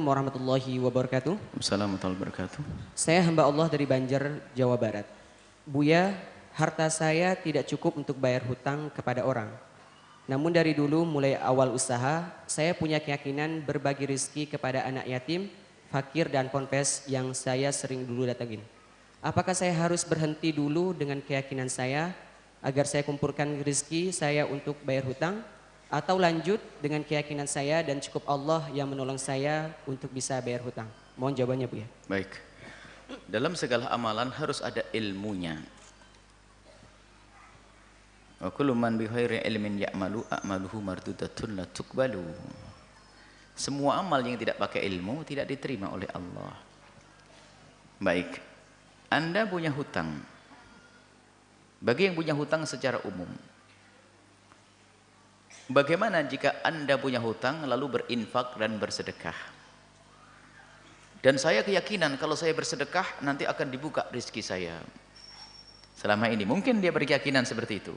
warahmatullahi wabarakatuh. Assalamualaikum warahmatullahi wabarakatuh. Saya hamba Allah dari Banjar, Jawa Barat. Buya, harta saya tidak cukup untuk bayar hutang kepada orang. Namun dari dulu mulai awal usaha, saya punya keyakinan berbagi rezeki kepada anak yatim, fakir dan ponpes yang saya sering dulu datangin. Apakah saya harus berhenti dulu dengan keyakinan saya agar saya kumpulkan rezeki saya untuk bayar hutang? Atau lanjut dengan keyakinan saya dan cukup Allah yang menolong saya untuk bisa bayar hutang? Mohon jawabannya, Bu ya. Baik. Dalam segala amalan harus ada ilmunya. Wa kullu man bi khairi ilmin ya'malu a'maluhu mardudatun la tuqbalu. Semua amal yang tidak pakai ilmu tidak diterima oleh Allah. Baik. Anda punya hutang. Bagi yang punya hutang secara umum, bagaimana jika Anda punya hutang lalu berinfak dan bersedekah? Dan saya keyakinan kalau saya bersedekah nanti akan dibuka rezeki saya. Selama ini mungkin dia berkeyakinan seperti itu.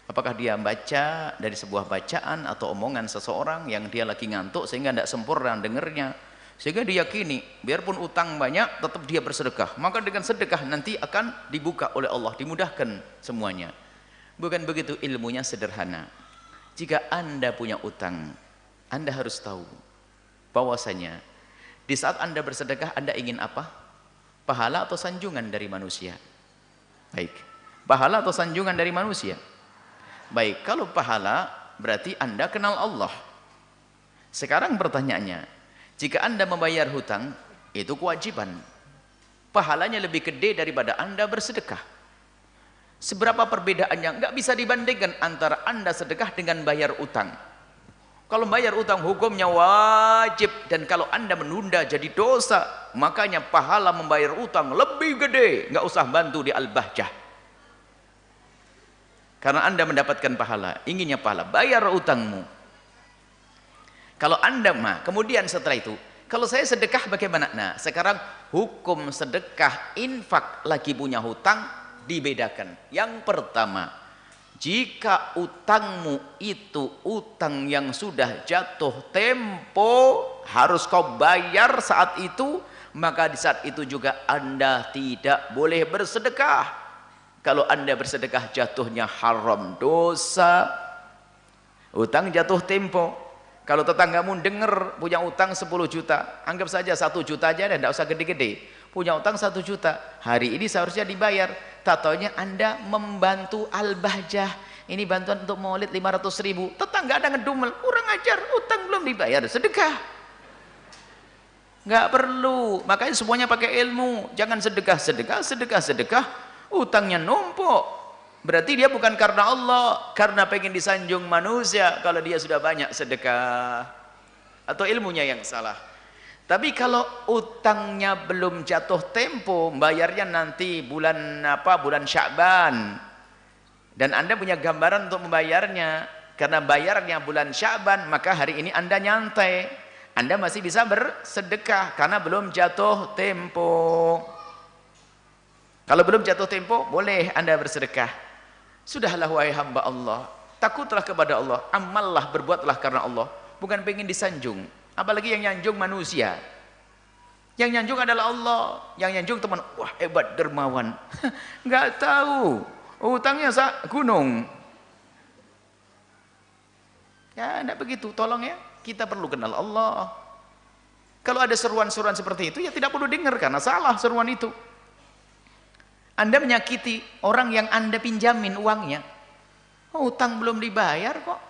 Apakah dia baca dari sebuah bacaan atau omongan seseorang yang dia lagi ngantuk sehingga tidak sempurna dengernya, sehingga diyakini biarpun utang banyak tetap dia bersedekah, maka dengan sedekah nanti akan dibuka oleh Allah, dimudahkan semuanya. Bukan begitu, ilmunya sederhana. Jika Anda punya utang, Anda harus tahu bahwasanya di saat Anda bersedekah, Anda ingin apa? Pahala atau sanjungan dari manusia? Baik, pahala atau sanjungan dari manusia? Baik, kalau pahala berarti Anda kenal Allah. Sekarang pertanyaannya, jika Anda membayar hutang, itu kewajiban. Pahalanya lebih gede daripada Anda bersedekah. Seberapa perbedaannya? Nggak bisa dibandingkan antara Anda sedekah dengan bayar utang. Kalau bayar utang hukumnya wajib, dan kalau Anda menunda jadi dosa. Makanya pahala membayar utang lebih gede. Nggak usah bantu di Al-Bahjah. Karena Anda mendapatkan pahala, inginnya pahala, bayar utangmu. Kalau Anda kemudian setelah itu, kalau saya sedekah bagaimana? Nah, sekarang hukum sedekah infak lagi punya hutang dibedakan. Yang pertama, jika utangmu itu utang yang sudah jatuh tempo, harus kau bayar saat itu, maka di saat itu juga Anda tidak boleh bersedekah. Kalau Anda bersedekah jatuhnya haram, dosa. Utang jatuh tempo. Kalau tetanggamu dengar punya utang 10 juta, anggap saja 1 juta aja dan tidak usah gede-gede. Punya utang 1 juta, hari ini seharusnya dibayar. Tak taunya Anda membantu Al-Bahjah. Ini bantuan untuk maulid 500.000. Tetangga ada ngedumel, kurang ajar, utang belum dibayar, sedekah. Nggak perlu, makanya semuanya pakai ilmu. Jangan sedekah, sedekah, utangnya numpuk. Berarti dia bukan karena Allah, karena pengen disanjung manusia kalau dia sudah banyak sedekah. Atau ilmunya yang salah. Tapi kalau utangnya belum jatuh tempo, bayarnya nanti bulan Sya'ban. Dan Anda punya gambaran untuk membayarnya. Karena bayarnya bulan Sya'ban, maka hari ini Anda nyantai. Anda masih bisa bersedekah karena belum jatuh tempo. Kalau belum jatuh tempo, boleh Anda bersedekah. Sudahlah wahai hamba Allah, takutlah kepada Allah, amallah, berbuatlah karena Allah, bukan pengen disanjung. Apalagi yang nyanjung manusia. Yang nyanjung adalah Allah. Yang nyanjung teman, wah hebat dermawan. Nggak tahu, utangnya gunung. Ya enggak begitu, tolong ya, kita perlu kenal Allah. Kalau ada seruan-seruan seperti itu, ya tidak perlu dengar karena salah seruan itu. Anda menyakiti orang yang Anda pinjamin uangnya. Oh, utang belum dibayar kok.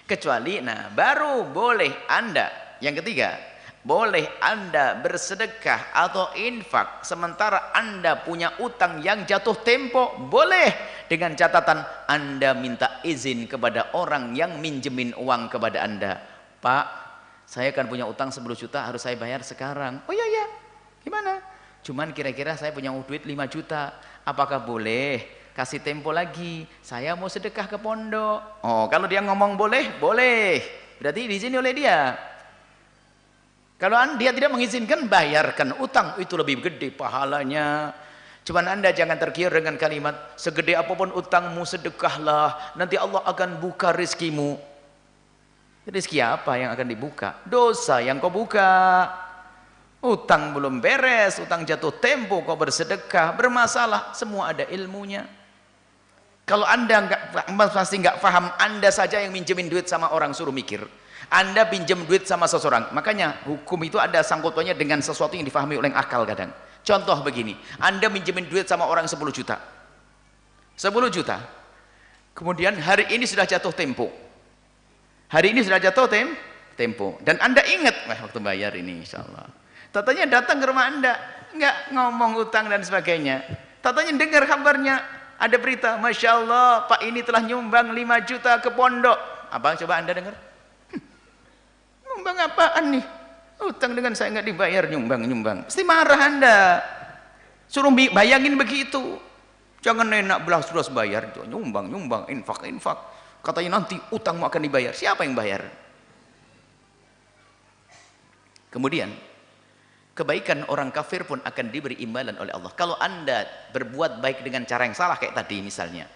Kecuali, baru boleh Anda. Yang ketiga, boleh Anda bersedekah atau infak sementara Anda punya utang yang jatuh tempo. Boleh, dengan catatan Anda minta izin kepada orang yang minjemin uang kepada Anda. Pak, saya kan punya utang 10 juta, harus saya bayar sekarang. Oh iya, gimana? Cuman kira-kira saya punya duit 5 juta. Apakah boleh kasih tempo lagi? Saya mau sedekah ke pondok. Oh, kalau dia ngomong boleh, boleh. Berarti diizini oleh dia. Kalau dia tidak mengizinkan, bayarkan utang, itu lebih gede pahalanya. Cuman Anda jangan tergiur dengan kalimat segede apapun utangmu sedekahlah, nanti Allah akan buka rezekimu. Rezeki apa yang akan dibuka? Dosa yang kau buka. Utang belum beres, utang jatuh tempo, kau bersedekah, bermasalah, semua ada ilmunya. Kalau Anda pasti nggak paham, Anda saja yang minjemin duit sama orang, suruh mikir. Anda pinjam duit sama seseorang, makanya hukum itu ada sangkutannya dengan sesuatu yang difahami oleh akal kadang. Contoh begini, Anda minjemin duit sama orang 10 juta. 10 juta. Kemudian hari ini sudah jatuh tempo. Hari ini sudah jatuh tempo. Dan Anda ingat, waktu bayar ini insya Allah. Tatanya datang ke rumah Anda, nggak ngomong utang dan sebagainya. Tatanya dengar kabarnya, ada berita, Masya Allah, Pak ini telah nyumbang 5 juta ke pondok. Apa coba Anda dengar? Nyumbang apaan nih? Utang dengan saya nggak dibayar, nyumbang. Pasti marah Anda. Suruh bayangin begitu. Jangan enak belah sudah bayar, nyumbang, infak. Katanya nanti utangmu akan dibayar. Siapa yang bayar? Kemudian kebaikan orang kafir pun akan diberi imbalan oleh Allah. Kalau Anda berbuat baik dengan cara yang salah kayak tadi misalnya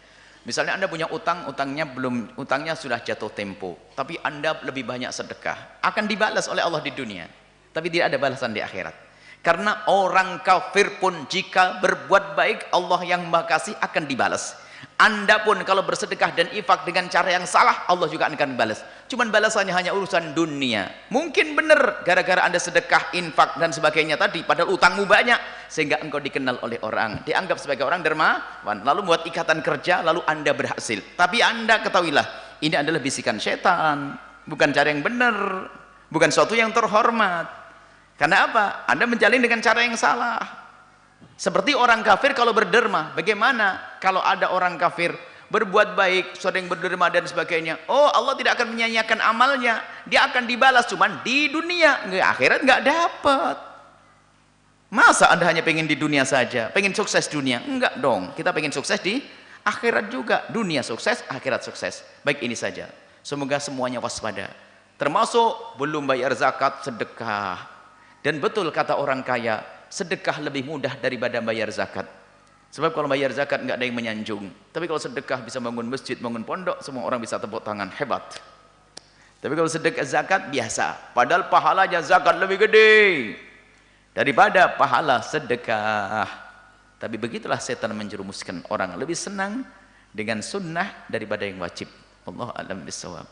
Anda punya utang, utangnya sudah jatuh tempo, tapi Anda lebih banyak sedekah, akan dibalas oleh Allah di dunia, tapi tidak ada balasan di akhirat. Karena orang kafir pun jika berbuat baik, Allah yang Maha Kasih akan dibalas. Anda pun kalau bersedekah dan infak dengan cara yang salah, Allah juga akan balas. Cuman balasannya hanya urusan dunia. Mungkin benar gara-gara Anda sedekah, infak dan sebagainya tadi, padahal utangmu banyak, sehingga engkau dikenal oleh orang, dianggap sebagai orang dermawan, lalu buat ikatan kerja, lalu Anda berhasil. Tapi Anda ketahuilah, ini adalah bisikan setan, bukan cara yang benar, bukan suatu yang terhormat. Karena apa? Anda menjalin dengan cara yang salah. Seperti orang kafir kalau berderma, bagaimana kalau ada orang kafir berbuat baik, sering berderma dan sebagainya? Oh, Allah tidak akan menyanyiakan amalnya, dia akan dibalas cuman di dunia, akhirat nggak dapat. Masa Anda hanya pengen di dunia saja, pengen sukses dunia? Enggak dong, kita pengen sukses di akhirat juga. Dunia sukses, akhirat sukses. Baik, ini saja. Semoga semuanya waspada. Termasuk belum bayar zakat, sedekah. Dan betul kata orang kaya, sedekah lebih mudah daripada bayar zakat. Sebab kalau bayar zakat nggak ada yang menyanjung. Tapi kalau sedekah bisa bangun masjid, bangun pondok, semua orang bisa tepuk tangan, hebat. Tapi kalau sedekah zakat biasa. Padahal pahalanya zakat lebih gede daripada pahala sedekah. Tapi begitulah setan menjerumuskan orang, lebih senang dengan sunnah daripada yang wajib. Allah a'lam bishawab.